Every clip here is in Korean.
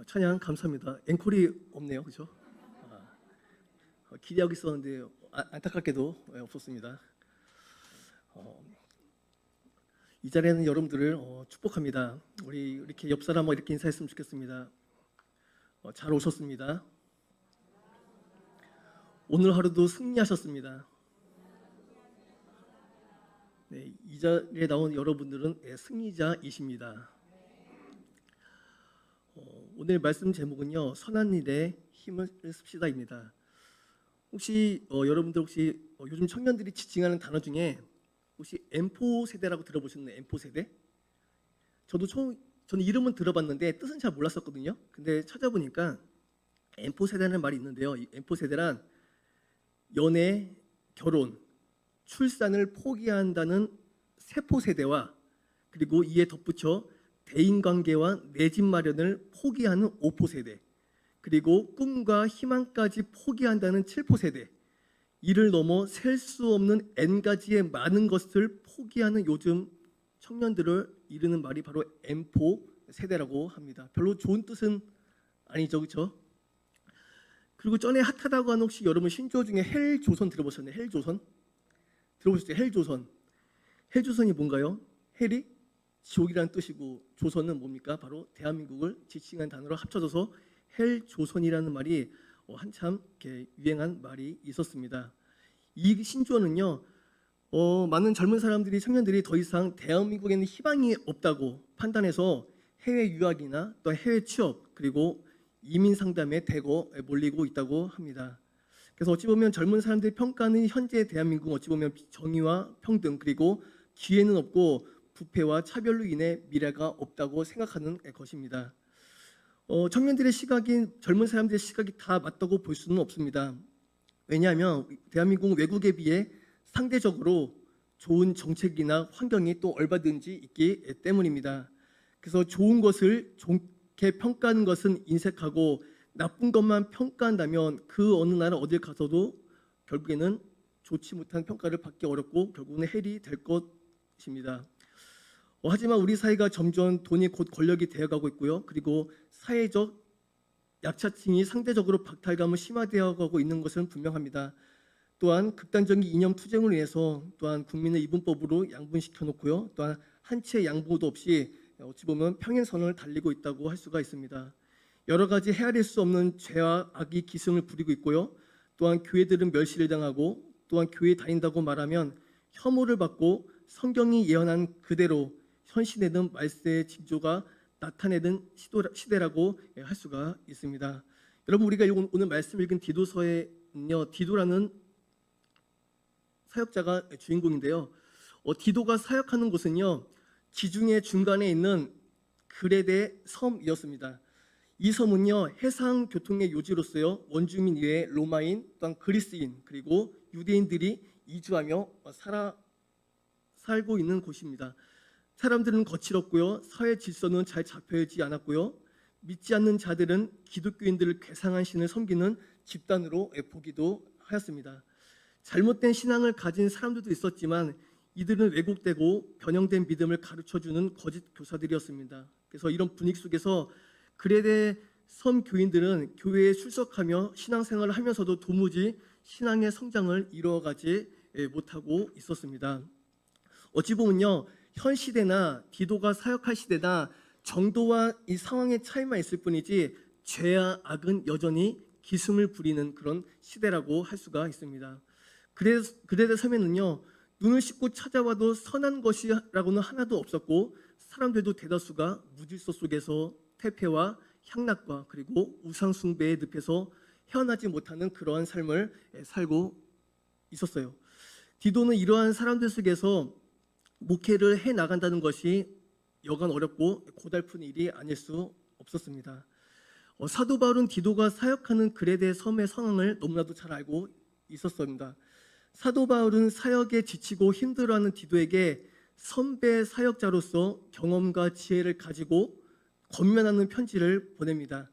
찬양 감사합니다. 앵콜이 없네요, 그렇죠? 기대하고 있었는데 안타깝게도 없었습니다. 이 자리에는 여러분들을 축복합니다. 우리 이렇게 옆 사람하고 이렇게 인사했으면 좋겠습니다. 잘 오셨습니다. 오늘 하루도 승리하셨습니다. 네, 이 자리에 나온 여러분들은 승리자이십니다. 오늘 말씀 제목은요, 선한 일에 힘을 씁시다입니다. 혹시 여러분들 요즘 청년들이 지칭하는 단어 중에 혹시 M4 세대라고 들어보셨나요? M4 세대? 저는 이름은 들어봤는데 뜻은 잘 몰랐었거든요. 근데 찾아보니까 M4 세대라는 말이 있는데요. 이 M4 세대란 연애, 결혼, 출산을 포기한다는 세포 세대와 그리고 이에 덧붙여 대인관계와 내 집 마련을 포기하는 5포 세대, 그리고 꿈과 희망까지 포기한다는 7포 세대, 이를 넘어 셀 수 없는 N가지의 많은 것을 포기하는 요즘 청년들을 이르는 말이 바로 M4 세대라고 합니다. 별로 좋은 뜻은 아니죠, 그렇죠? 그리고 전에 핫하다고 하는 혹시 여러분 신조어 중에 헬조선 들어보셨나요? 헬조선? 들어보셨죠? 헬조선. 헬조선이 뭔가요? 헬이 지옥이라는 뜻이고 조선은 뭡니까? 바로 대한민국을 지칭한 단어로 합쳐져서 헬조선이라는 말이 한참 이렇게 유행한 말이 있었습니다. 이 신조어는요, 많은 젊은 사람들이, 청년들이 더 이상 대한민국에는 희망이 없다고 판단해서 해외 유학이나 또 해외 취업 그리고 이민 상담에 대거 몰리고 있다고 합니다. 그래서 어찌 보면 젊은 사람들이 평가하는 현재 대한민국, 어찌 보면 정의와 평등 그리고 기회는 없고 부패와 차별로 인해 미래가 없다고 생각하는 것입니다. 청년들의 시각인 젊은 사람들의 시각이 다 맞다고 볼 수는 없습니다. 왜냐하면 대한민국은 외국에 비해 상대적으로 좋은 정책이나 환경이 또 얼마든지 있기 때문입니다. 그래서 좋은 것을 좋게 평가하는 것은 인색하고 나쁜 것만 평가한다면 그 어느 나라 어딜 가서도 결국에는 좋지 못한 평가를 받기 어렵고 결국은 헬이 될 것입니다. 하지만 우리 사회가 점점 돈이 곧 권력이 되어가고 있고요. 그리고 사회적 약자층이 상대적으로 박탈감을 심화되어 가고 있는 것은 분명합니다. 또한 극단적인 이념 투쟁으로 인해서 또한 국민을 이분법으로 양분시켜 놓고요. 또한 한치의 양보도 없이 어찌 보면 평행선을 달리고 있다고 할 수가 있습니다. 여러 가지 헤아릴 수 없는 죄와 악이 기승을 부리고 있고요. 또한 교회들은 멸시를 당하고 또한 교회에 다닌다고 말하면 혐오를 받고 성경이 예언한 그대로 현실에는 말세의 징조가 나타내는 시대라고 할 수가 있습니다. 여러분, 우리가 오늘 말씀 읽은 디도서에는요, 디도라는 사역자가 주인공인데요. 디도가 사역하는 곳은요, 지중해 중간에 있는 그레데 섬이었습니다. 이 섬은요, 해상 교통의 요지로서요, 원주민 이외에 로마인, 또한 그리스인 그리고 유대인들이 이주하며 살고 있는 곳입니다. 사람들은 거칠었고요, 사회 질서는 잘 잡혀있지 않았고요, 믿지 않는 자들은 기독교인들을 괴상한 신을 섬기는 집단으로 보기도 하였습니다. 잘못된 신앙을 가진 사람들도 있었지만 이들은 왜곡되고 변형된 믿음을 가르쳐주는 거짓 교사들이었습니다. 그래서 이런 분위기 속에서 그레데 섬 교인들은 교회에 출석하며 신앙생활을 하면서도 도무지 신앙의 성장을 이루어가지 못하고 있었습니다. 어찌 보면요, 현 시대나 디도가 사역할 시대나 정도와 이 상황의 차이만 있을 뿐이지 죄와 악은 여전히 기승을 부리는 그런 시대라고 할 수가 있습니다. 그레데 섬에는요, 눈을 씻고 찾아와도 선한 것이라고는 하나도 없었고 사람들도 대다수가 무질서 속에서 퇴폐와 향락과 그리고 우상 숭배의 늪에서 헤어나지 못하는 그러한 삶을 살고 있었어요. 디도는 이러한 사람들 속에서 목회를 해 나간다는 것이 여간 어렵고 고달픈 일이 아닐 수 없었습니다. 사도 바울은 디도가 사역하는 그레데 섬의 상황을 너무나도 잘 알고 있었습니다. 사도 바울은 사역에 지치고 힘들어하는 디도에게 선배 사역자로서 경험과 지혜를 가지고 권면하는 편지를 보냅니다.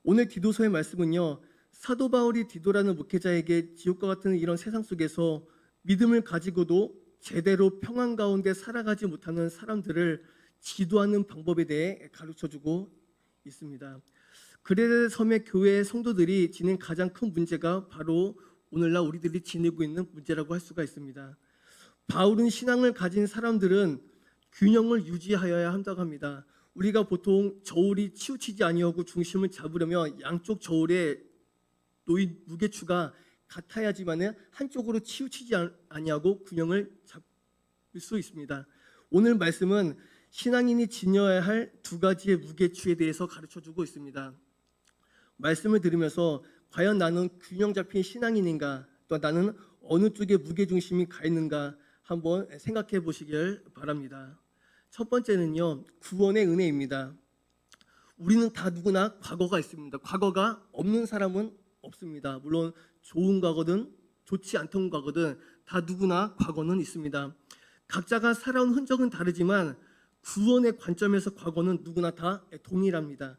오늘 디도서의 말씀은요, 사도 바울이 디도라는 목회자에게 지옥과 같은 이런 세상 속에서 믿음을 가지고도 제대로 평안 가운데 살아가지 못하는 사람들을 지도하는 방법에 대해 가르쳐주고 있습니다. 그레데 섬의 교회 성도들이 지닌 가장 큰 문제가 바로 오늘날 우리들이 지니고 있는 문제라고 할 수가 있습니다. 바울은 신앙을 가진 사람들은 균형을 유지하여야 한다고 합니다. 우리가 보통 저울이 치우치지 아니하고 중심을 잡으려면 양쪽 저울에 놓인 무게추가 같아야지만 한쪽으로 치우치지 아니하고 균형을 잡을 수 있습니다. 오늘 말씀은 신앙인이 지녀야 할 두 가지의 무게추에 대해서 가르쳐주고 있습니다. 말씀을 들으면서 과연 나는 균형 잡힌 신앙인인가, 또 나는 어느 쪽에 무게중심이 가 있는가 한번 생각해 보시길 바랍니다. 첫 번째는요, 구원의 은혜입니다. 우리는 다 누구나 과거가 있습니다. 과거가 없는 사람은 없습니다. 물론 좋은 과거든 좋지 않던 과거든 다 누구나 과거는 있습니다. 각자가 살아온 흔적은 다르지만 구원의 관점에서 과거는 누구나 다 동일합니다.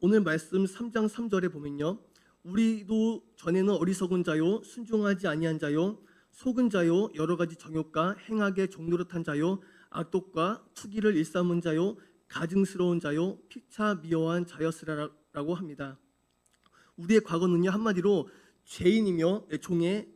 오늘 말씀 3장 3절에 보면요, 우리도 전에는 어리석은 자요 순종하지 아니한 자요 속은 자요 여러 가지 정욕과 행악의 종노릇한 자요 악독과 투기를 일삼은 자요 가증스러운 자요 피차 미워한 자였으라라고 합니다. 우리의 과거는요, 한마디로 죄인이며 종의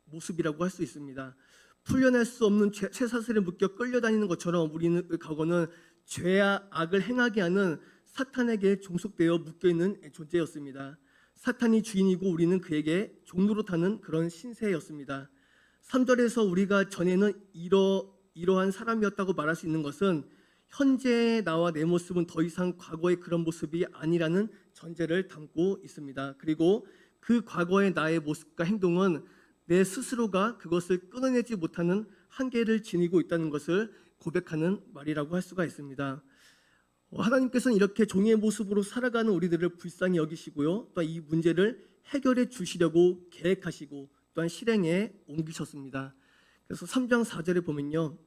모습이라고 할 수 있습니다. 풀려날 수 없는 쇠사슬에 묶여 끌려다니는 것처럼 우리는 과거는 죄와 악을 행하게 하는 사탄에게 종속되어 묶여있는 존재였습니다. 사탄이 주인이고 우리는 그에게 종노릇하는 그런 신세였습니다. 3절에서 우리가 전에는 이러한 사람이었다고 말할 수 있는 것은 현재의 나와 내 모습은 더 이상 과거의 그런 모습이 아니라는 전제를 담고 있습니다. 그리고 그 과거의 나의 모습과 행동은 내 스스로가 그것을 끊어내지 못하는 한계를 지니고 있다는 것을 고백하는 말이라고 할 수가 있습니다. 하나님께서는 이렇게 종의 모습으로 살아가는 우리들을 불쌍히 여기시고요, 또 이 문제를 해결해 주시려고 계획하시고 또한 실행에 옮기셨습니다. 그래서 3장 4절에 보면요,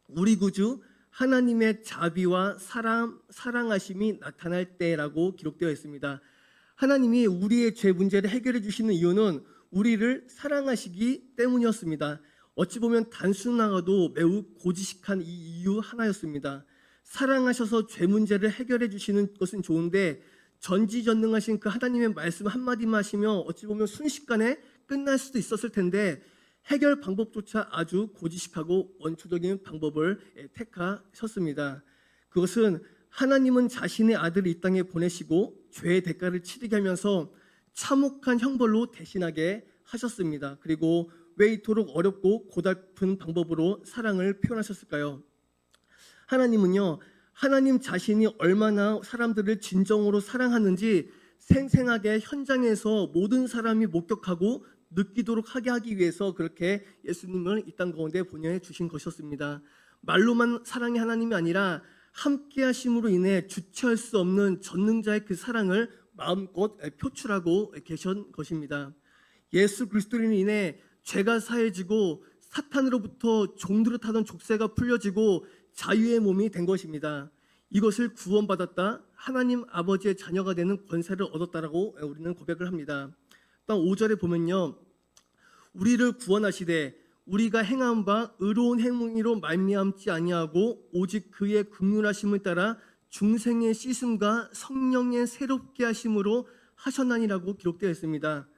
우리 구주 하나님의 자비와 사랑하심이 나타날 때라고 기록되어 있습니다. 하나님이 우리의 죄 문제를 해결해 주시는 이유는 우리를 사랑하시기 때문이었습니다. 어찌 보면 단순하고도 매우 고지식한 이 이유 하나였습니다. 사랑하셔서 죄 문제를 해결해 주시는 것은 좋은데 전지전능하신 그 하나님의 말씀 한마디만 하시며 어찌 보면 순식간에 끝날 수도 있었을 텐데 해결 방법조차 아주 고지식하고 원초적인 방법을 택하셨습니다. 그것은 하나님은 자신의 아들을 이 땅에 보내시고 죄의 대가를 치르게 하면서 참혹한 형벌로 대신하게 하셨습니다. 그리고 왜 이토록 어렵고 고달픈 방법으로 사랑을 표현하셨을까요? 하나님은요, 하나님 자신이 얼마나 사람들을 진정으로 사랑하는지 생생하게 현장에서 모든 사람이 목격하고 느끼도록 하기 위해서 그렇게 예수님을 이 땅 가운데 보내어 주신 것이었습니다. 말로만 사랑의 하나님이 아니라 함께 하심으로 인해 주체할 수 없는 전능자의 그 사랑을 마음껏 표출하고 계신 것입니다. 예수 그리스도로 인해 죄가 사해지고 사탄으로부터 종노릇하던 족쇄가 풀려지고 자유의 몸이 된 것입니다. 이것을 구원받았다, 하나님 아버지의 자녀가 되는 권세를 얻었다라고 우리는 고백을 합니다. 또 5절에 보면요, 우리를 구원하시되 우리가 행한 바 의로운 행위로 말미암지 아니하고 오직 그의 긍휼하심을 따라 중생의 씻음과 성령의 새롭게 하심으로 하셨나니라고 기록되어 있습니다.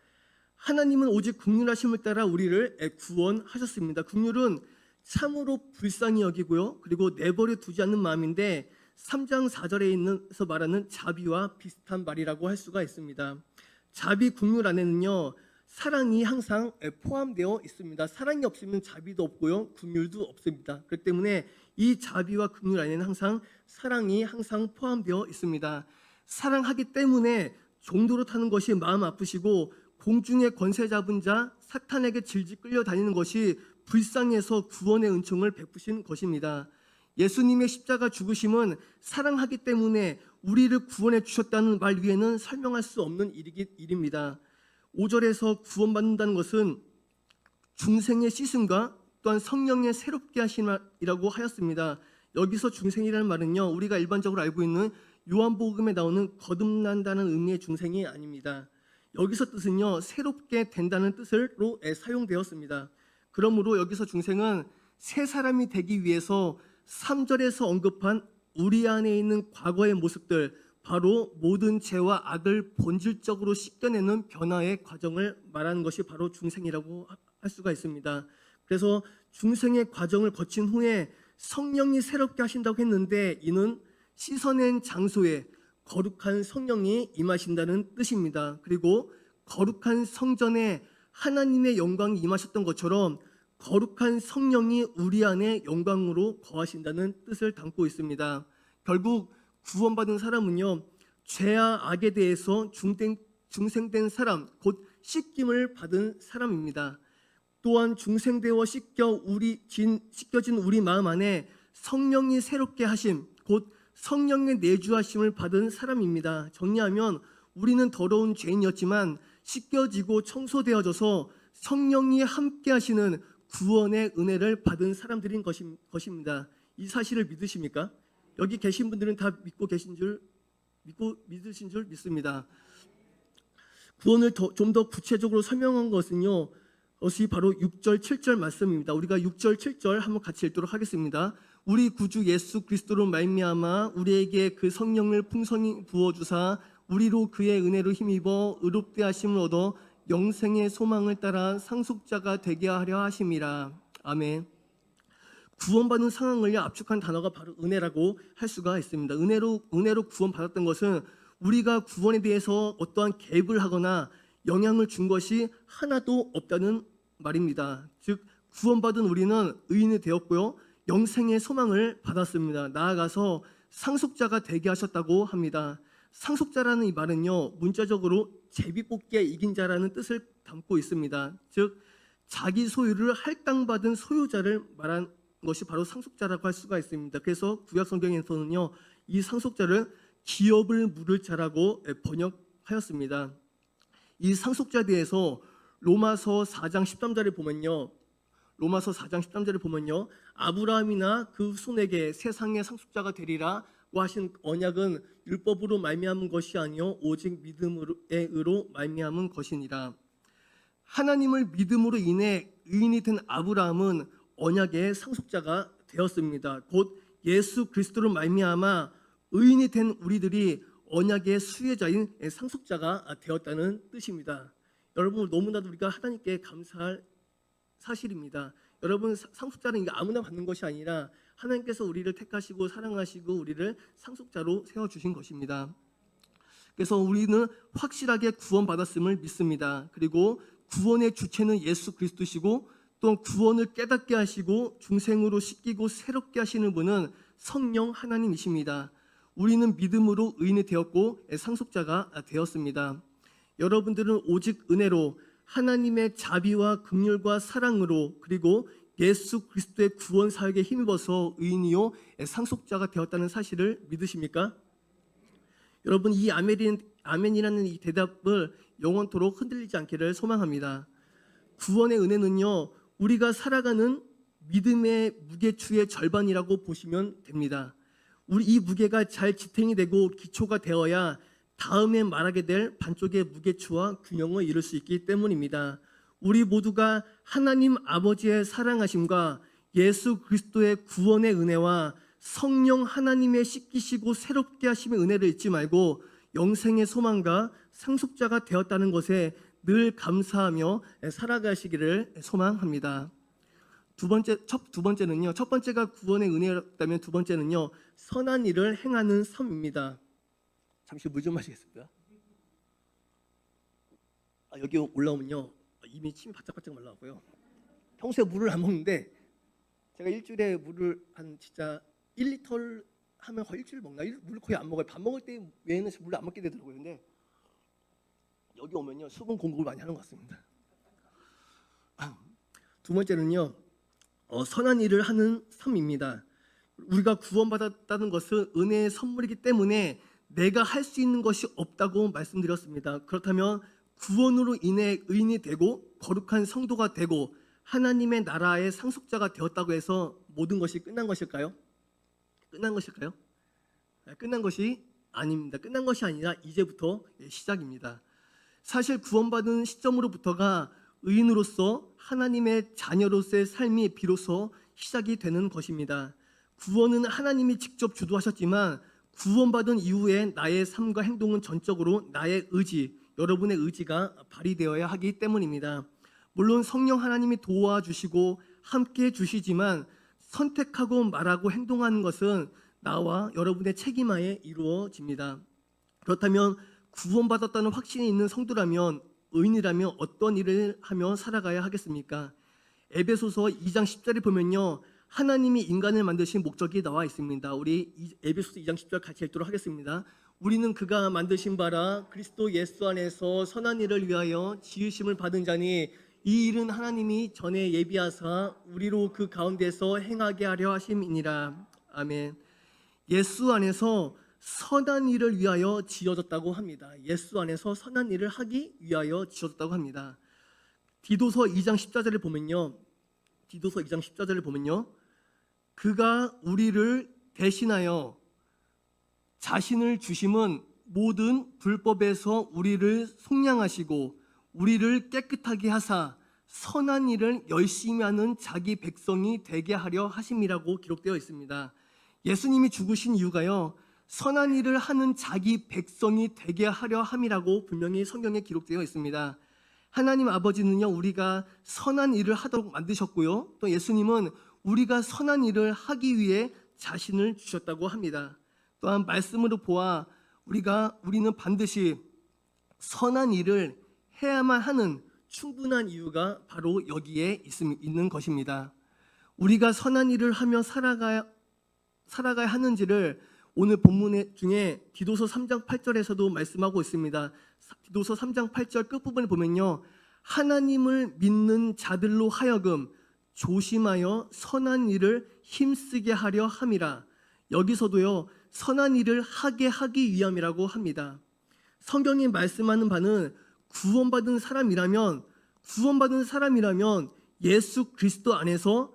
하나님은 오직 긍휼하심을 따라 우리를 구원하셨습니다. 긍휼은 참으로 불쌍히 여기고요, 그리고 내버려 두지 않는 마음인데 3장 4절에 있는서 말하는 자비와 비슷한 말이라고 할 수가 있습니다. 자비 긍휼 안에는요, 사랑이 항상 포함되어 있습니다. 사랑이 없으면 자비도 없고요, 긍휼도 없습니다. 그렇기 때문에 이 자비와 긍휼 안에는 항상 사랑이 항상 포함되어 있습니다. 사랑하기 때문에 종노릇하는 것이 마음 아프시고 공중의 권세 잡은 자 사탄에게 질질 끌려다니는 것이 불쌍해서 구원의 은총을 베푸신 것입니다. 예수님의 십자가 죽으심은 사랑하기 때문에 우리를 구원해 주셨다는 말 위에는 설명할 수 없는 일입니다. 5절에서 구원받는다는 것은 중생의 씻음과 또한 성령의 새롭게 하심이라고 하였습니다. 여기서 중생이라는 말은요, 우리가 일반적으로 알고 있는 요한복음에 나오는 거듭난다는 의미의 중생이 아닙니다. 여기서 뜻은요, 새롭게 된다는 뜻으로 사용되었습니다. 그러므로 여기서 중생은 새 사람이 되기 위해서 3절에서 언급한 우리 안에 있는 과거의 모습들, 바로 모든 죄와 악을 본질적으로 씻겨내는 변화의 과정을 말하는 것이 바로 중생이라고 할 수가 있습니다. 그래서 중생의 과정을 거친 후에 성령이 새롭게 하신다고 했는데, 이는 씻어낸 장소에 거룩한 성령이 임하신다는 뜻입니다. 그리고 거룩한 성전에 하나님의 영광이 임하셨던 것처럼 거룩한 성령이 우리 안에 영광으로 거하신다는 뜻을 담고 있습니다. 결국 구원받은 사람은요, 죄와 악에 대해서 중생된 사람, 곧 씻김을 받은 사람입니다. 또한 중생되어 씻겨진 우리 마음 안에 성령이 새롭게 하심, 곧 성령의 내주하심을 받은 사람입니다. 정리하면 우리는 더러운 죄인이었지만 씻겨지고 청소되어져서 성령이 함께 하시는 구원의 은혜를 받은 사람들인 것입니다. 이 사실을 믿으십니까? 여기 계신 분들은 다 믿으신 줄 믿습니다. 구원을 좀 더 구체적으로 설명한 것은요, 그것이 바로 6절 7절 말씀입니다. 우리가 6절 7절 한번 같이 읽도록 하겠습니다. 우리 구주 예수 그리스도로 말미암아 우리에게 그 성령을 풍성히 부어주사 우리로 그의 은혜로 힘입어 의롭게 하심을 얻어 영생의 소망을 따라 상속자가 되게 하려 하심이라. 아멘. 구원받는 상황을 압축한 단어가 바로 은혜라고 할 수가 있습니다. 은혜로 구원받았던 것은 우리가 구원에 대해서 어떠한 개입을 하거나 영향을 준 것이 하나도 없다는 말입니다. 즉 구원받은 우리는 의인이 되었고요, 영생의 소망을 받았습니다. 나아가서 상속자가 되게 하셨다고 합니다. 상속자라는 이 말은요, 문자적으로 제비뽑기에 이긴 자라는 뜻을 담고 있습니다. 즉 자기 소유를 할당받은 소유자를 말한 것이 바로 상속자라고 할 수가 있습니다. 그래서 구약 성경에서는요, 이 상속자를 기업을 물을 자라고 번역하였습니다. 이 상속자에 대해서 로마서 4장 13절에 보면요, 아브라함이나 그 후손에게 세상의 상속자가 되리라고 하신 언약은 율법으로 말미암은 것이 아니요 오직 믿음의 의로 말미암은 것이니라. 하나님을 믿음으로 인해 의인이 된 아브라함은 언약의 상속자가 되었습니다. 곧 예수 그리스도로 말미암아 의인이 된 우리들이 언약의 수혜자인 상속자가 되었다는 뜻입니다. 여러분, 너무나도 우리가 하나님께 감사할 사실입니다. 여러분, 상속자는 아무나 받는 것이 아니라 하나님께서 우리를 택하시고 사랑하시고 우리를 상속자로 세워주신 것입니다. 그래서 우리는 확실하게 구원받았음을 믿습니다. 그리고 구원의 주체는 예수 그리스도시고, 또 구원을 깨닫게 하시고 중생으로 씻기고 새롭게 하시는 분은 성령 하나님이십니다. 우리는 믿음으로 의인이 되었고 상속자가 되었습니다. 여러분들은 오직 은혜로 하나님의 자비와 긍휼과 사랑으로, 그리고 예수 그리스도의 구원 사역에 힘입어서 의인이요 상속자가 되었다는 사실을 믿으십니까? 여러분, 이 아멘이라는 이 대답을 영원토록 흔들리지 않기를 소망합니다. 구원의 은혜는요, 우리가 살아가는 믿음의 무게추의 절반이라고 보시면 됩니다. 우리 이 무게가 잘 지탱이 되고 기초가 되어야 다음에 말하게 될 반쪽의 무게추와 균형을 이룰 수 있기 때문입니다. 우리 모두가 하나님 아버지의 사랑하심과 예수 그리스도의 구원의 은혜와 성령 하나님의 씻기시고 새롭게 하심의 은혜를 잊지 말고 영생의 소망과 상속자가 되었다는 것에 늘 감사하며 살아가시기를 소망합니다. 두 번째는요. 첫 번째가 구원의 은혜였다면 두 번째는요, 선한 일을 행하는 삶입니다. 잠시 물 좀 마시겠습니다. 여기 올라오면요, 이미 침이 바짝바짝 말라고요. 평소에 물을 안 먹는데 제가 일주일에 물을 한 진짜 1리터를 하면 거의 일주일 먹나? 물을 거의 안 먹어요. 밥 먹을 때 외에는 물을 안 먹게 되더라고요. 근데 여기 오면요, 수분 공급을 많이 하는 것 같습니다. 두 번째는요, 선한 일을 하는 삶입니다. 우리가 구원받았다는 것은 은혜의 선물이기 때문에 내가 할 수 있는 것이 없다고 말씀드렸습니다. 그렇다면 구원으로 인해 의인이 되고 거룩한 성도가 되고 하나님의 나라의 상속자가 되었다고 해서 모든 것이 끝난 것일까요? 끝난 것일까요? 끝난 것이 아닙니다. 끝난 것이 아니라 이제부터 시작입니다. 사실 구원받은 시점으로부터가 의인으로서 하나님의 자녀로서의 삶이 비로소 시작이 되는 것입니다. 구원은 하나님이 직접 주도하셨지만 구원받은 이후에 나의 삶과 행동은 전적으로 나의 의지, 여러분의 의지가 발휘되어야 하기 때문입니다. 물론 성령 하나님이 도와주시고 함께 해주시지만 선택하고 말하고 행동하는 것은 나와 여러분의 책임하에 이루어집니다. 그렇다면 구원받았다는 확신이 있는 성도라면, 의인이라면 어떤 일을 하며 살아가야 하겠습니까? 에베소서 2장 10절에 보면요, 하나님이 인간을 만드신 목적이 나와 있습니다. 우리 에베소서 2장 10절 같이 읽도록 하겠습니다. 우리는 그가 만드신 바라 그리스도 예수 안에서 선한 일을 위하여 지으심을 받은 자니 이 일은 하나님이 전에 예비하사 우리로 그 가운데서 행하게 하려 하심이니라. 아멘. 예수 안에서 선한 일을 위하여 지어졌다고 합니다. 예수 안에서 선한 일을 하기 위하여 지어졌다고 합니다. 디도서 2장 14절을 보면요, 디도서 2장 14절을 보면요, 그가 우리를 대신하여 자신을 주심은 모든 불법에서 우리를 속량하시고 우리를 깨끗하게 하사 선한 일을 열심히 하는 자기 백성이 되게 하려 하심이라고 기록되어 있습니다. 예수님이 죽으신 이유가요, 선한 일을 하는 자기 백성이 되게 하려 함이라고 분명히 성경에 기록되어 있습니다. 하나님 아버지는요, 우리가 선한 일을 하도록 만드셨고요, 또 예수님은 우리가 선한 일을 하기 위해 자신을 주셨다고 합니다. 또한 말씀으로 보아 우리는 반드시 선한 일을 해야만 하는 충분한 이유가 바로 여기에 있는 것입니다. 우리가 선한 일을 하며 살아가야 하는지를 오늘 본문 중에 디도서 3장 8절에서도 말씀하고 있습니다. 디도서 3장 8절 끝부분을 보면요, 하나님을 믿는 자들로 하여금 조심하여 선한 일을 힘쓰게 하려 함이라. 여기서도요, 선한 일을 하게 하기 위함이라고 합니다. 성경이 말씀하는 바는 구원받은 사람이라면 예수 그리스도 안에서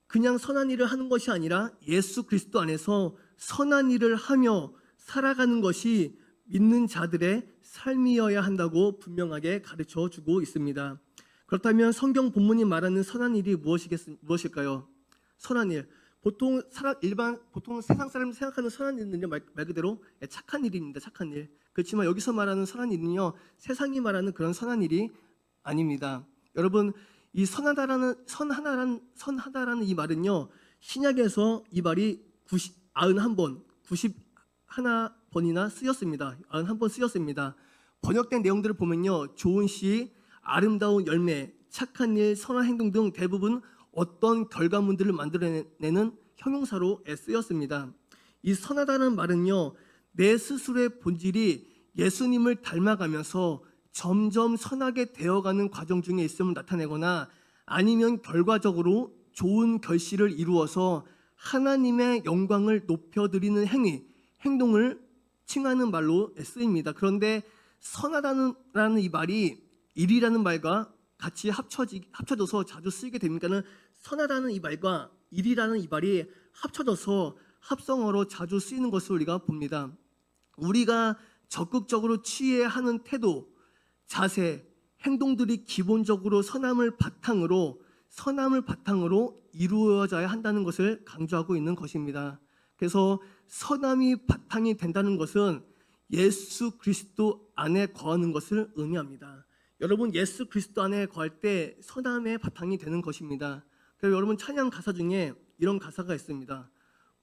그냥 선한 일을 하는 것이 아니라 예수 그리스도 안에서 선한 일을 하며 살아가는 것이 믿는 자들의 삶이어야 한다고 분명하게 가르쳐 주고 있습니다. 그렇다면 성경 본문이 말하는 선한 일이 무엇일까요? 선한 일. 보통 세상 사람이 생각하는 선한 일은요, 말 그대로 착한 일입니다. 착한 일. 그렇지만 여기서 말하는 선한 일은요, 세상이 말하는 그런 선한 일이 아닙니다. 여러분, 이 선하다라는 이 말은요, 신약에서 이 말이 91번이나 쓰였습니다. 91번 쓰였습니다. 번역된 내용들을 보면요, 좋은 시, 아름다운 열매, 착한 일, 선한 행동 등 대부분 어떤 결과물들을 만들어내는 형용사로 쓰였습니다. 이 선하다는 말은요, 내 스스로의 본질이 예수님을 닮아가면서 점점 선하게 되어가는 과정 중에 있음을 나타내거나 아니면 결과적으로 좋은 결실을 이루어서 하나님의 영광을 높여드리는 행동을 칭하는 말로 쓰입니다. 그런데 선하다는 이 말이 일이라는 말과 같이 합쳐져서 자주 쓰이게 됩니까는 선하다는 이 말과 일이라는 이 말이 합쳐져서 합성어로 자주 쓰이는 것을 우리가 봅니다. 우리가 적극적으로 취해야 하는 태도, 자세, 행동들이 기본적으로 선함을 바탕으로 이루어져야 한다는 것을 강조하고 있는 것입니다. 그래서 선함이 바탕이 된다는 것은 예수 그리스도 안에 거하는 것을 의미합니다. 여러분, 예수 그리스도 안에 거할 때 선함의 바탕이 되는 것입니다. 그래서 여러분, 찬양 가사 중에 이런 가사가 있습니다.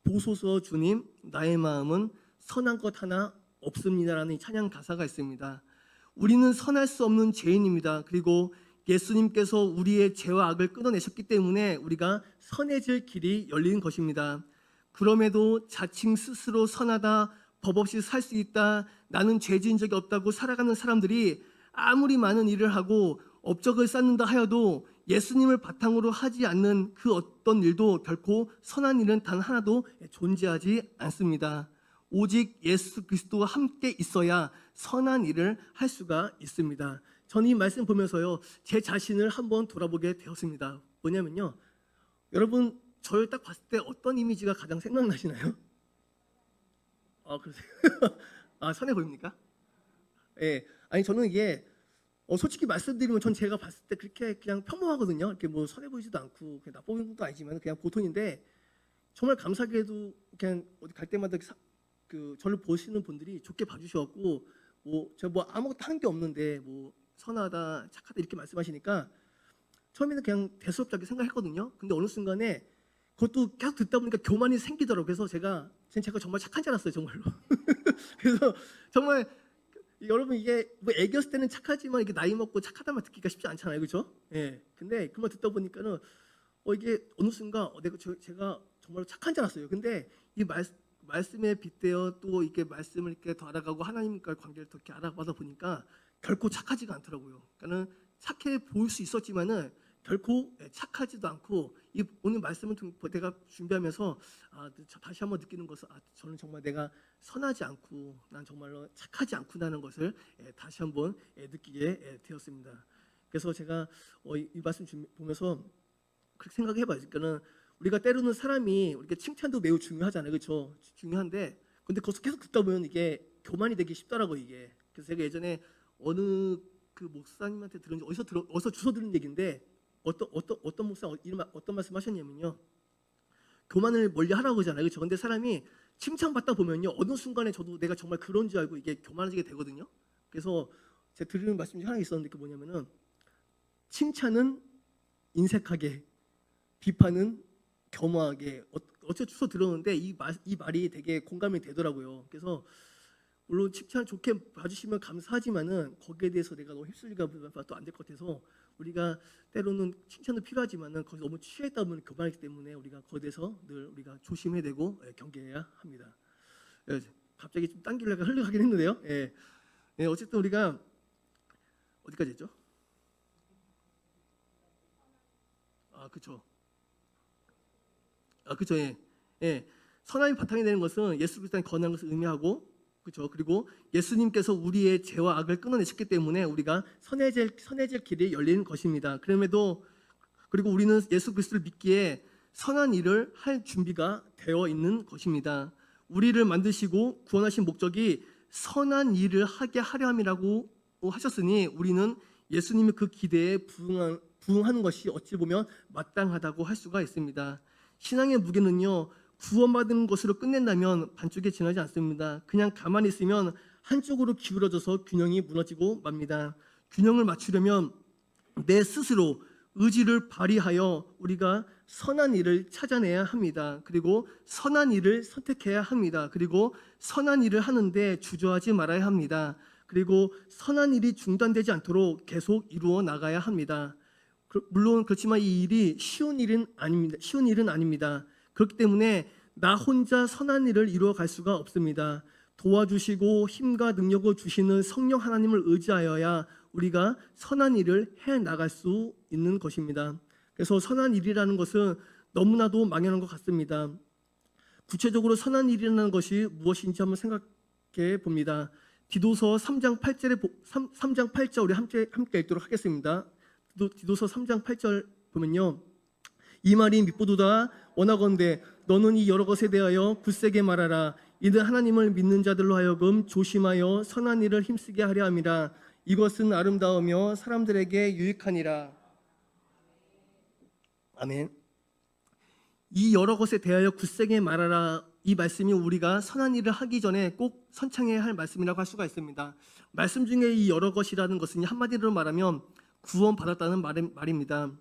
보소서 주님, 나의 마음은 선한 것 하나 없습니다라는 찬양 가사가 있습니다. 우리는 선할 수 없는 죄인입니다. 그리고 예수님께서 우리의 죄와 악을 끊어내셨기 때문에 우리가 선해질 길이 열리는 것입니다. 그럼에도 자칭 스스로 선하다, 법 없이 살 수 있다, 나는 죄 지은 적이 없다고 살아가는 사람들이 아무리 많은 일을 하고 업적을 쌓는다 하여도 예수님을 바탕으로 하지 않는 그 어떤 일도 결코 선한 일은 단 하나도 존재하지 않습니다. 오직 예수 그리스도와 함께 있어야 선한 일을 할 수가 있습니다. 저는 이 말씀 보면서요, 제 자신을 한번 돌아보게 되었습니다. 뭐냐면요, 여러분, 저를 딱 봤을 때 어떤 이미지가 가장 생각나시나요? 그러세요? 선해 보입니까? 예. 아니, 저는 이게 솔직히 말씀드리면 전 제가 봤을 때 그렇게 그냥 평범하거든요. 이렇게 뭐 선해 보이지도 않고 그냥 나쁜 것도 아니지만 그냥 보통인데, 정말 감사하게도 그냥 어디 갈 때마다 그 저를 보시는 분들이 좋게 봐주셔갖고 제가 뭐 아무것도 한 게 없는데 뭐 선하다 착하다 이렇게 말씀하시니까 처음에는 그냥 대수롭게 생각했거든요. 근데 어느 순간에 그것도 계속 듣다 보니까 교만이 생기더라고요. 그래서 제가 정말 착한 줄 알았어요, 정말로. 그래서 정말 여러분 이게 뭐 애기였을 때는 착하지만 이게 나이 먹고 착하다만 듣기가 쉽지 않잖아요, 그렇죠? 예. 근데 그 말 듣다 보니까는 이게 어느 순간 제가 정말 착한 줄 알았어요. 근데 이 말씀에 빗대어 또 이렇게 말씀을 이렇게 더 알아가고 하나님과의 관계를 더 이렇게 알아가다 보니까 결코 착하지가 않더라고요. 그러니까는 착해 보일 수 있었지만은 결코 착하지도 않고 오늘 말씀을 내가 준비하면서 다시 한번 느끼는 것은 저는 정말 내가 선하지 않고 난 정말로 착하지 않구나는 것을 다시 한번 느끼게 되었습니다. 그래서 제가 이 말씀 보면서 그렇게 생각해봐요. 그러니까는 우리가 때로는 사람이 우리가 칭찬도 매우 중요하잖아요, 그렇죠? 중요한데 근데 거기서 계속 듣다 보면 이게 교만이 되기 쉽더라고 이게. 그래서 제가 예전에 어느 그 목사님한테 들은지 어디서 주워 들은 얘기인데 어떤 목사 어떤 말씀하셨냐면요. 교만을 멀리하라고 그러잖아요, 그렇죠? 근데 사람이 칭찬받다 보면요, 어느 순간에 저도 내가 정말 그런 줄 알고 이게 교만해지게 되거든요. 그래서 제가 드리는 말씀 중에 하나 있었는데 그게 뭐냐면은 칭찬은 인색하게, 비판은 겸허하게. 어째 주워 들었는데 이 말이 되게 공감이 되더라고요. 그래서 물론 칭찬 좋게 봐주시면 감사하지만은 거기에 대해서 내가 너무 휩쓸리가 또 안 될 것 같아서 우리가 때로는 칭찬도 필요하지만은 거기 너무 취했다 보면 교만하기 때문에 우리가 거기에 대해서 늘 우리가 조심해야 되고 경계해야 합니다. 갑자기 좀 당기려가 흘러가긴 했는데요. 어쨌든 우리가 어디까지 했죠? 그렇죠. 그렇죠. 선함이 바탕이 되는 것은 예수 그리스도의 권한 것을 의미하고, 그렇죠. 그리고 예수님께서 우리의 죄와 악을 끊어내셨기 때문에 우리가 선해질 길이 열리는 것입니다. 그리고 우리는 예수 그리스도를 믿기에 선한 일을 할 준비가 되어 있는 것입니다. 우리를 만드시고 구원하신 목적이 선한 일을 하게 하려 함이라고 하셨으니 우리는 예수님의 그 기대에 부응하는 것이 어찌 보면 마땅하다고 할 수가 있습니다. 신앙의 무게는요, 구원받은 것으로 끝낸다면 반쪽에 지나지 않습니다. 그냥 가만히 있으면 한쪽으로 기울어져서 균형이 무너지고 맙니다. 균형을 맞추려면 내 스스로 의지를 발휘하여 우리가 선한 일을 찾아내야 합니다. 그리고 선한 일을 선택해야 합니다. 그리고 선한 일을 하는데 주저하지 말아야 합니다. 그리고 선한 일이 중단되지 않도록 계속 이루어 나가야 합니다. 물론 그렇지만 이 일이 쉬운 일은 아닙니다. 그렇기 때문에 나 혼자 선한 일을 이루어 갈 수가 없습니다. 도와주시고 힘과 능력을 주시는 성령 하나님을 의지하여야 우리가 선한 일을 해 나갈 수 있는 것입니다. 그래서 선한 일이라는 것은 너무나도 막연한 것 같습니다. 구체적으로 선한 일이라는 것이 무엇인지 한번 생각해 봅니다. 디도서 3장 8절 우리 함께 읽도록 하겠습니다. 디도서 3장 8절 보면요, 이 말이 밉보도다. 원하건대 너는 이 여러 것에 대하여 굳세게 말하라. 이는 하나님을 믿는 자들로 하여금 조심하여 선한 일을 힘쓰게 하려 함이라. 이것은 아름다우며 사람들에게 유익하니라. 아멘. 이 여러 것에 대하여 굳세게 말하라. 이 말씀이 우리가 선한 일을 하기 전에 꼭 선창해야 할 말씀이라고 할 수가 있습니다. 말씀 중에 이 여러 것이라는 것은 한마디로 말하면 구원받았다는 말입니다.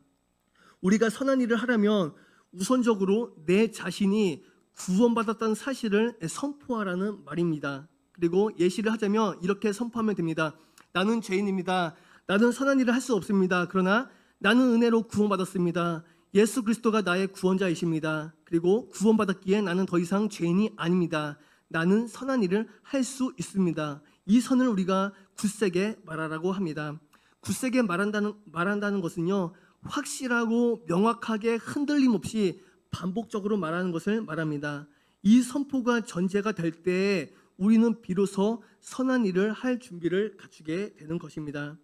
우리가 선한 일을 하려면 우선적으로 내 자신이 구원받았다는 사실을 선포하라는 말입니다. 그리고 예시를 하자면 이렇게 선포하면 됩니다. 나는 죄인입니다. 나는 선한 일을 할 수 없습니다. 그러나 나는 은혜로 구원받았습니다. 예수 그리스도가 나의 구원자이십니다. 그리고 구원받았기에 나는 더 이상 죄인이 아닙니다. 나는 선한 일을 할 수 있습니다. 이 선을 우리가 굳세게 말하라고 합니다. 굳세게 말한다는 것은요, 확실하고 명확하게 흔들림 없이 반복적으로 말하는 것을 말합니다. 이 선포가 전제가 될 때 우리는 비로소 선한 일을 할 준비를 갖추게 되는 것입니다.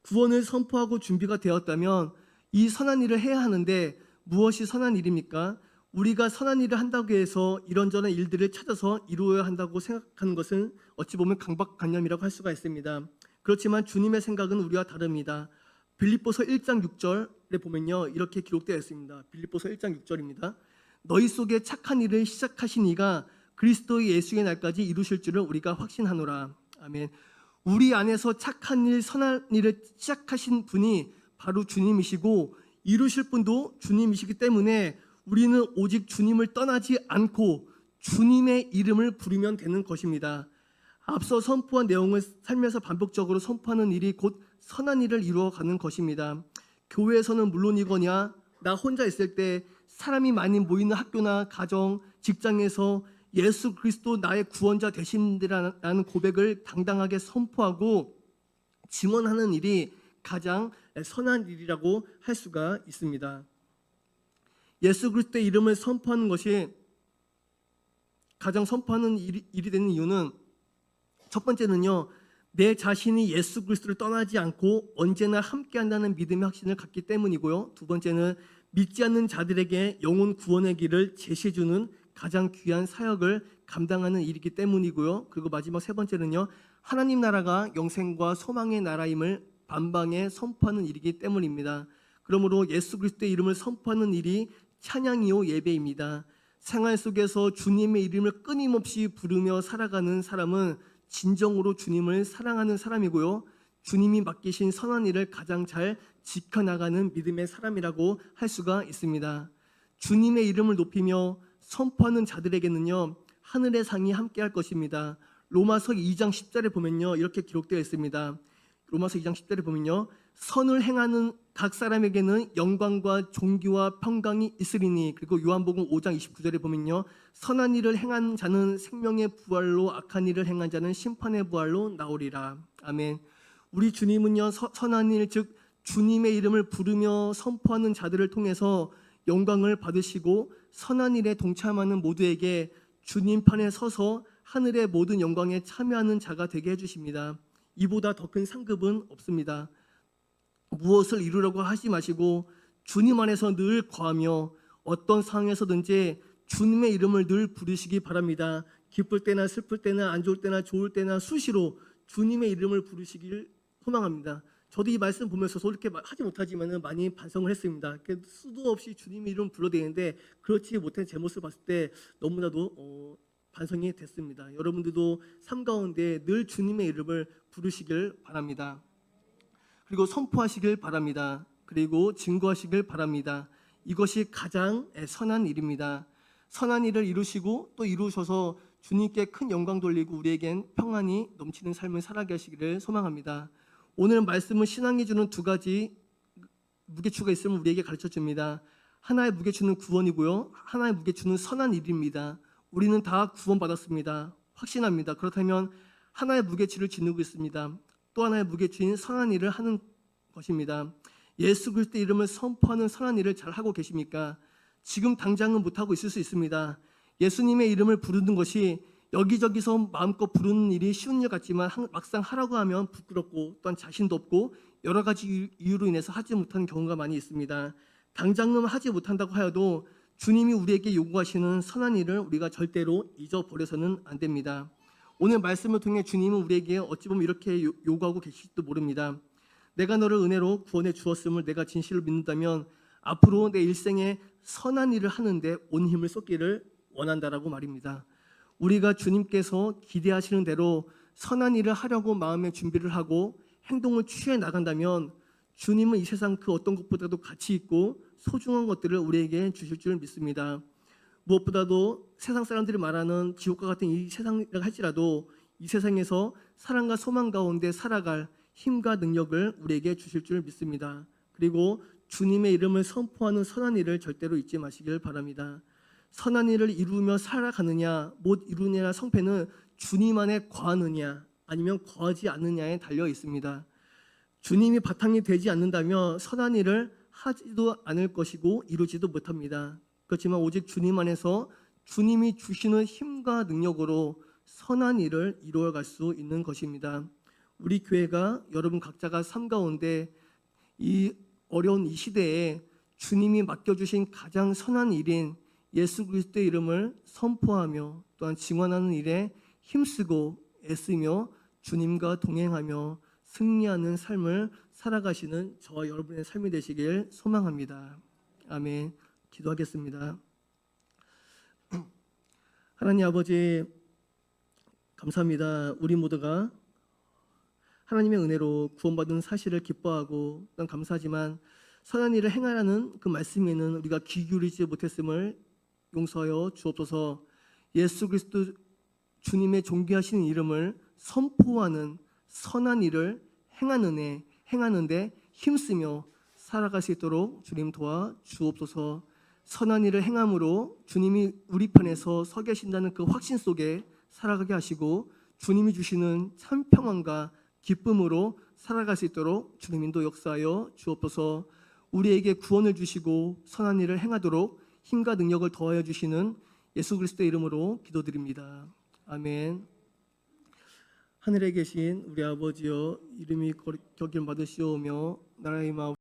구원을 선포하고 준비가 되었다면 이 선한 일을 해야 하는데 무엇이 선한 일입니까? 우리가 선한 일을 한다고 해서 이런저런 일들을 찾아서 이루어야 한다고 생각하는 것은 어찌 보면 강박관념이라고 할 수가 있습니다. 그렇지만 주님의 생각은 우리와 다릅니다. 빌립보서 1장 6절에 보면요, 이렇게 기록되어 있습니다. 빌립보서 1장 6절입니다. 너희 속에 착한 일을 시작하신 이가 그리스도 예수의 날까지 이루실 줄을 우리가 확신하노라. 아멘. 우리 안에서 착한 일, 선한 일을 시작하신 분이 바로 주님이시고 이루실 분도 주님이시기 때문에 우리는 오직 주님을 떠나지 않고 주님의 이름을 부르면 되는 것입니다. 앞서 선포한 내용을 살면서 반복적으로 선포하는 일이 곧 선한 일을 이루어가는 것입니다. 교회에서는 물론이거냐 나 혼자 있을 때 사람이 많이 모이는 학교나 가정, 직장에서 예수 그리스도 나의 구원자 되신다라는 고백을 당당하게 선포하고 증언하는 일이 가장 선한 일이라고 할 수가 있습니다. 예수 그리스도의 이름을 선포하는 것이 가장 선포하는 일이 되는 이유는 첫 번째는요, 내 자신이 예수 그리스도를 떠나지 않고 언제나 함께한다는 믿음의 확신을 갖기 때문이고요. 두 번째는 믿지 않는 자들에게 영혼 구원의 길을 제시해주는 가장 귀한 사역을 감당하는 일이기 때문이고요. 그리고 마지막 세 번째는요, 하나님 나라가 영생과 소망의 나라임을 반방에 선포하는 일이기 때문입니다. 그러므로 예수 그리스도의 이름을 선포하는 일이 찬양이요 예배입니다. 생활 속에서 주님의 이름을 끊임없이 부르며 살아가는 사람은 진정으로 주님을 사랑하는 사람이고요, 주님이 맡기신 선한 일을 가장 잘 지켜나가는 믿음의 사람이라고 할 수가 있습니다. 주님의 이름을 높이며 선포하는 자들에게는요, 하늘의 상이 함께할 것입니다. 로마서 2장 10절에 보면요, 이렇게 기록되어 있습니다. 로마서 2장 10절에 보면요, 선을 행하는 각 사람에게는 영광과 존귀와 평강이 있으리니. 그리고 요한복음 5장 29절에 보면요, 선한 일을 행한 자는 생명의 부활로, 악한 일을 행한 자는 심판의 부활로 나오리라. 아멘. 우리 주님은요, 선한 일, 즉 주님의 이름을 부르며 선포하는 자들을 통해서 영광을 받으시고 선한 일에 동참하는 모두에게 주님 편에 서서 하늘의 모든 영광에 참여하는 자가 되게 해주십니다. 이보다 더 큰 상급은 없습니다. 무엇을 이루려고 하지 마시고 주님 안에서 늘 거하며 어떤 상황에서든지 주님의 이름을 늘 부르시기 바랍니다. 기쁠 때나 슬플 때나 안 좋을 때나 좋을 때나 수시로 주님의 이름을 부르시길 소망합니다. 저도 이 말씀 보면서 저렇게 하지 못하지만 많이 반성을 했습니다. 수도 없이 주님의 이름을 불러야 되는데 그렇지 못한 제 모습을 봤을 때 너무나도 반성이 됐습니다. 여러분들도 삶 가운데 늘 주님의 이름을 부르시길 바랍니다. 그리고 선포하시길 바랍니다. 그리고 증거하시길 바랍니다. 이것이 가장 선한 일입니다. 선한 일을 이루시고 또 이루셔서 주님께 큰 영광 돌리고 우리에겐 평안이 넘치는 삶을 살아가게 하시기를 소망합니다. 오늘 말씀은 신앙이 주는 두 가지 무게추가 있음을 우리에게 가르쳐줍니다. 하나의 무게추는 구원이고요, 하나의 무게추는 선한 일입니다. 우리는 다 구원받았습니다. 확신합니다. 그렇다면 하나의 무게추를 지니고 있습니다. 또 하나의 무게추인 선한 일을 하는 것입니다. 예수 그리스도 이름을 선포하는 선한 일을 잘 하고 계십니까? 지금 당장은 못하고 있을 수 있습니다. 예수님의 이름을 부르는 것이 여기저기서 마음껏 부르는 일이 쉬운 일 같지만 막상 하라고 하면 부끄럽고 또한 자신도 없고 여러 가지 이유로 인해서 하지 못하는 경우가 많이 있습니다. 당장은 하지 못한다고 하여도 주님이 우리에게 요구하시는 선한 일을 우리가 절대로 잊어버려서는 안 됩니다. 오늘 말씀을 통해 주님은 우리에게 어찌 보면 이렇게 요구하고 계실지도 모릅니다. 내가 너를 은혜로 구원해 주었음을 내가 진실로 믿는다면 앞으로 내 일생에 선한 일을 하는데 온 힘을 쏟기를 원한다라고 말입니다. 우리가 주님께서 기대하시는 대로 선한 일을 하려고 마음의 준비를 하고 행동을 취해 나간다면 주님은 이 세상 그 어떤 것보다도 가치 있고 소중한 것들을 우리에게 주실 줄 믿습니다. 무엇보다도 세상 사람들이 말하는 지옥과 같은 이 세상이라 할지라도 이 세상에서 사랑과 소망 가운데 살아갈 힘과 능력을 우리에게 주실 줄 믿습니다. 그리고 주님의 이름을 선포하는 선한 일을 절대로 잊지 마시길 바랍니다. 선한 일을 이루며 살아가느냐 못 이루느냐의 성패는 주님 안에 거하느냐 아니면 거하지 않느냐에 달려 있습니다. 주님이 바탕이 되지 않는다면 선한 일을 하지도 않을 것이고 이루지도 못합니다. 그렇지만 오직 주님 안에서 주님이 주시는 힘과 능력으로 선한 일을 이루어갈 수 있는 것입니다. 우리 교회가 여러분 각자가 삶 가운데 이 어려운 이 시대에 주님이 맡겨주신 가장 선한 일인 예수 그리스도의 이름을 선포하며 또한 증언하는 일에 힘쓰고 애쓰며 주님과 동행하며 승리하는 삶을 살아가시는 저와 여러분의 삶이 되시길 소망합니다. 아멘. 기도하겠습니다. 하나님 아버지, 감사합니다. 우리 모두가 하나님의 은혜로 구원받은 사실을 기뻐하고 난 감사하지만 선한 일을 행하라는 그 말씀에는 우리가 귀 기울이지 못했음을 용서하여 주옵소서. 예수 그리스도 주님의 존귀하신 이름을 선포하는 선한 일을 행하는데 힘쓰며 살아갈 수 있도록 주님 도와 주옵소서. 선한 일을 행함으로 주님이 우리 편에서 서 계신다는 그 확신 속에 살아가게 하시고 주님이 주시는 참 평안과 기쁨으로 살아갈 수 있도록 주님 인도 역사하여 주옵소서. 우리에게 구원을 주시고 선한 일을 행하도록 힘과 능력을 더하여 주시는 예수 그리스도의 이름으로 기도드립니다. 아멘. 하늘에 계신 우리 아버지여, 이름이 거룩 받으시오며 나라의 마음